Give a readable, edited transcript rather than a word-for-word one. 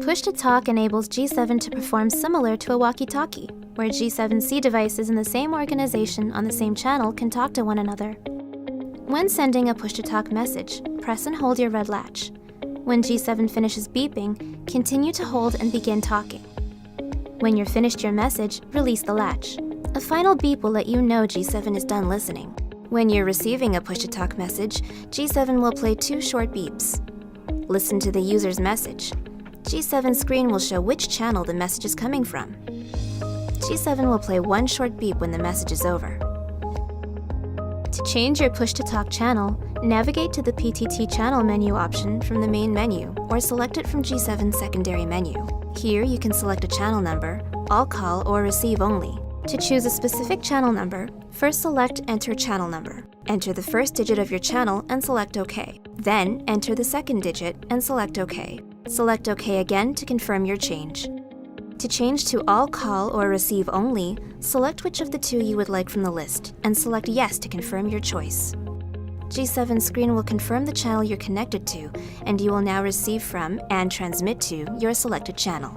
Push-to-talk enables G7 to perform similar to a walkie-talkie, where G7C devices in the same organization on the same channel can talk to one another. When sending a push-to-talk message, press and hold your red latch. When G7 finishes beeping, continue to hold and begin talking. When you're finished your message, release the latch. A final beep will let you know G7 is done listening. When you're receiving a push-to-talk message, G7 will play 2 short beeps. Listen to the user's message. G7 screen will show which channel the message is coming from. G7 will play 1 short beep when the message is over. To change your push-to-talk channel, navigate to the PTT channel menu option from the main menu or select it from G7's secondary menu. Here you can select a channel number, all call or receive only. To choose a specific channel number, first select Enter Channel Number. Enter the first digit of your channel and select OK. Then enter the second digit and select OK. Select OK again to confirm your change. To change to all call or receive only, select which of the 2 you would like from the list and select Yes to confirm your choice. G7 screen will confirm the channel you're connected to, and you will now receive from and transmit to your selected channel.